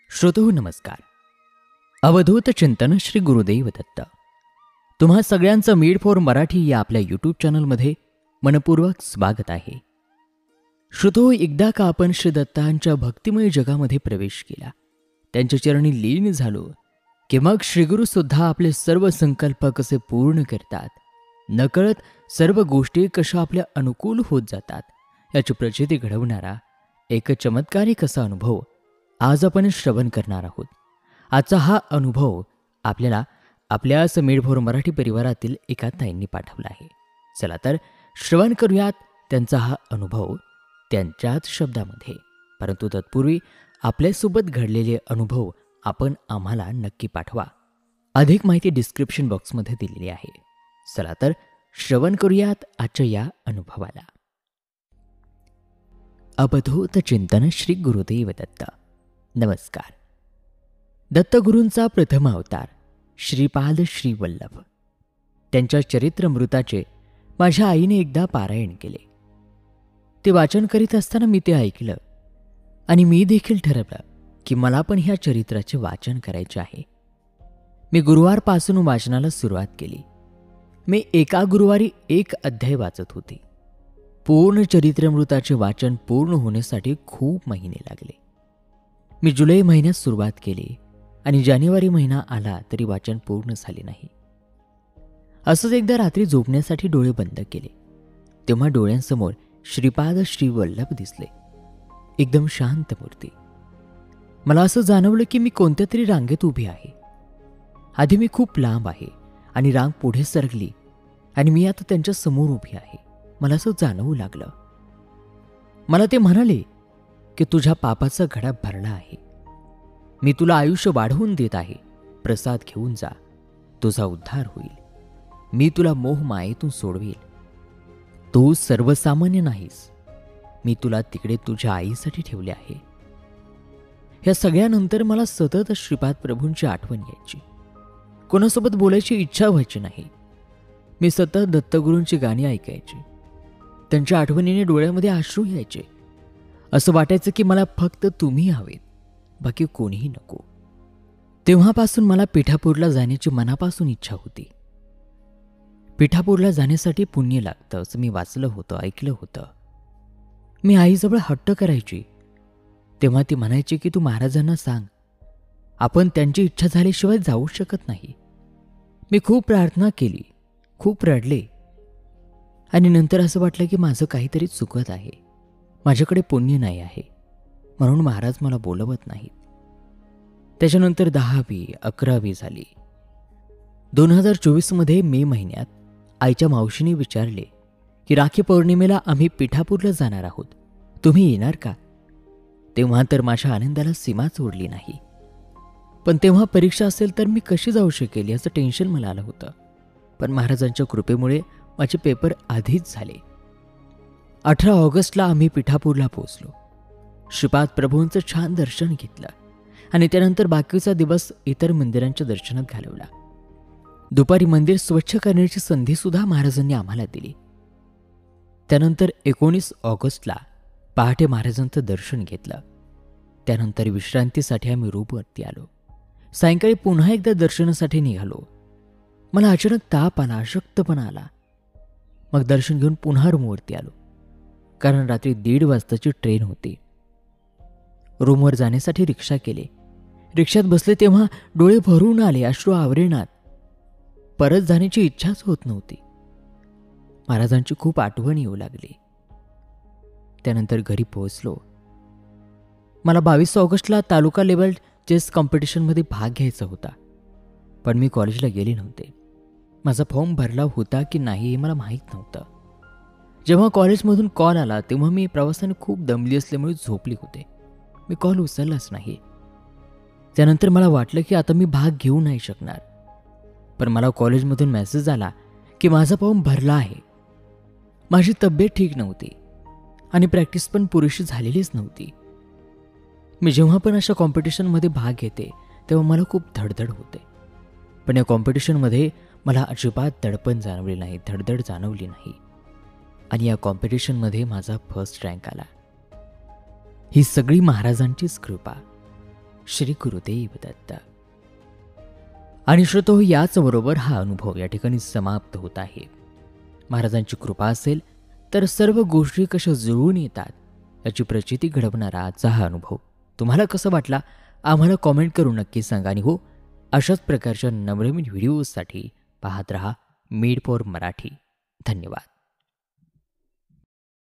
श्रोतो नमस्कार. अवधूत चिंतन श्री गुरुदेव दत्त. तुम्हा सगळ्यांचं मीड फॉर मराठी या आपल्या यूट्यूब चॅनलमध्ये मनपूर्वक स्वागत आहे. श्रोतो, एकदा का आपण श्री दत्तांच्या भक्तिमय जगामध्ये प्रवेश केला, त्यांच्या चरणी लीन झालो, की मग श्रीगुरूसुद्धा आपले सर्व संकल्प कसे पूर्ण करतात, नकळत सर्व गोष्टी कशा आपल्या अनुकूल होत जातात, याची प्रचिती घडवणारा एक चमत्कारिक असा अनुभव आज आपण श्रवण करणार आहोत. आजचा हा अनुभव आपल्याला आपल्याच मीड फॉर मराठी परिवारातील एका ताईंनी पाठवला आहे. चला तर श्रवण करूयात त्यांचा हा अनुभव त्यांच्याच शब्दामध्ये. परंतु तत्पूर्वी आपल्यासोबत घडलेले अनुभव आपण आम्हाला नक्की पाठवा. अधिक माहिती डिस्क्रिप्शन बॉक्समध्ये दिलेली आहे. चला तर श्रवण करूयात आजच्या या अनुभवाला. अवधूत चिंतन श्री गुरुदेव दत्त. नमस्कार. दत्तगुरूंचा प्रथम अवतार श्रीपाद श्री वल्लभ. त्यांच्या चरित्रमृताचे माझ्या आईने एकदा पारायण केले. ते वाचन करीत असताना मी ते ऐकलं आणि मी देखील ठरवलं की मला पण ह्या चरित्राचे वाचन करायचे आहे. मी गुरुवारपासून वाचनाला सुरुवात केली. मी एका गुरुवारी एक अध्याय वाचत होते. पूर्ण चरित्रमृताचे वाचन पूर्ण होण्यासाठी खूप महिने लागले. मी जुलै महिन्यात सुरुवात केली आणि जानेवारी महिना आला तरी वाचन पूर्ण झाले नाही. असंच एकदा रात्री झोपण्यासाठी डोळे बंद केले तेव्हा डोळ्यांसमोर श्रीपाद श्री वल्लभ दिसले. एकदम शांत मूर्ती. मला असं जाणवलं की मी कोणत्या तरी रांगेत उभी आहे. आधी मी खूप लांब आहे आणि रांग पुढे सरकली आणि मी आता त्यांच्या समोर उभी आहे. मला असं जाणवू लागलं. मला ते म्हणाले की तुझ्या पापाचा घडा भरला आहे. मी तुला आयुष्य वाढवून देत आहे. प्रसाद घेऊन जा, तुझा उद्धार होईल. मी तुला मोहमायेतून सोडवेल. तू सर्वसामान्य नाहीस. मी तुला तिकडे तुझ्या आईसाठी ठेवले आहे. ह्या सगळ्यानंतर मला सतत श्रीपाद प्रभूंची आठवण यायची. कोणासोबत बोलायची इच्छा व्हायची नाही. मी सतत दत्तगुरूंची गाणी ऐकायची. त्यांच्या आठवणीने डोळ्यामध्ये अश्रू यायचे. असं वाटायचं की मला फक्त तुम्ही हवेत, बाकी कोणीही नको. तेव्हापासून मला पिठापूरला जाण्याची मनापासून इच्छा होती. पिठापूरला जाण्यासाठी पुण्य लागतं असं मी वाचलं होतं, ऐकलं होतं. मी आईजवळ हट्ट करायची तेव्हा ती म्हणायची की तू महाराजांना सांग, आपण त्यांची इच्छा झाल्याशिवाय जाऊ शकत नाही. मी खूप प्रार्थना केली, खूप रडले आणि नंतर असं वाटलं की माझं काहीतरी चुकत आहे. माझ्याकडे पुण्य नाही आहे म्हणून महाराज मला बोलवत नाहीत. त्याच्यानंतर 10वी 11वी झाली. 2024 मे महिन्यात आईच्या मावशीने विचारले की राखी पौर्णिमेला आम्ही पिठापूरला जाणार आहोत, तुम्ही येणार का? तेव्हा तर माझ्या आनंदाला सीमाच उरली नाही. पण तेव्हा परीक्षा असेल तर मी कशी जाऊ शकेल याचं टेन्शन मला आलं होतं. पण महाराजांच्या कृपेमुळे माझे पेपर आधीच झाले. 18 ऑगस्टला आम्ही पिठापूरला पोहोचलो. श्रीपाद प्रभूंचं छान दर्शन घेतलं आणि त्यानंतर बाकीचा दिवस इतर मंदिरांच्या दर्शनात घालवला. दुपारी मंदिर स्वच्छ करण्याची संधीसुद्धा महाराजांनी आम्हाला दिली. त्यानंतर 19 ऑगस्टला पहाटे महाराजांचं दर्शन घेतलं. त्यानंतर विश्रांतीसाठी आम्ही रूमवरती आलो. सायंकाळी पुन्हा एकदा दर्शनासाठी निघालो. मला अचानक ताप आला, अशक्तपणा आला. मग दर्शन घेऊन पुन्हा रूमवरती आलो, कारण रात्री 1:30 वाजताची ट्रेन होती. रूमवर जाण्यासाठी रिक्षा केली. रिक्षात बसले तेव्हा डोळे भरून आले, अश्रू आवरेनात. परत जाण्याची इच्छाच होत नव्हती. महाराजांची खूप आठवण येऊ लागली. त्यानंतर घरी पोहोचलो. मला 22 ऑगस्टला तालुका लेवल चेस कॉम्पिटिशनमध्ये भाग घ्यायचा होता, पण मी कॉलेजला गेले नव्हते. माझा फॉर्म भरला होता की नाही हे मला माहीत नव्हतं. जेव्हा कॉलेजमधून कॉल आला तेव्हा मी प्रवासाने खूप दमली असल्यामुळे झोपली होते. मी कॉल उचललाच नाही. त्यानंतर मला वाटलं की आता मी भाग घेऊ नाही शकणार. पण मला कॉलेजमधून मेसेज आला की माझा फॉर्म भरला आहे. माझी तब्येत ठीक नव्हती आणि प्रॅक्टिस पण पुरेशी झालेलीच नव्हती. मी जेव्हा पण अशा कॉम्पिटिशनमध्ये भाग घेते तेव्हा मला खूप धडधड होते. पण या कॉम्पिटिशनमध्ये मला अजिबात दडपण जाणवले नाही, धडधड जाणवली नाही. आणि या कॉम्पिटिशनमध्ये माझा फर्स्ट रँक आला. ही सगळी महाराजांचीच कृपा. श्री गुरुदेव दत्त. आणि श्रोतो, याचबरोबर हा अनुभव या ठिकाणी समाप्त होत आहे. महाराजांची कृपा असेल तर सर्व गोष्टी कशा जुळून येतात याची प्रचिती घडवणारा आजचा हा अनुभव तुम्हाला कसा वाटला आम्हाला कॉमेंट करून नक्की सांगा. आणि हो, अशाच प्रकारच्या नवनवीन व्हिडिओजसाठी पाहत रहा मीड फॉर मराठी. धन्यवाद.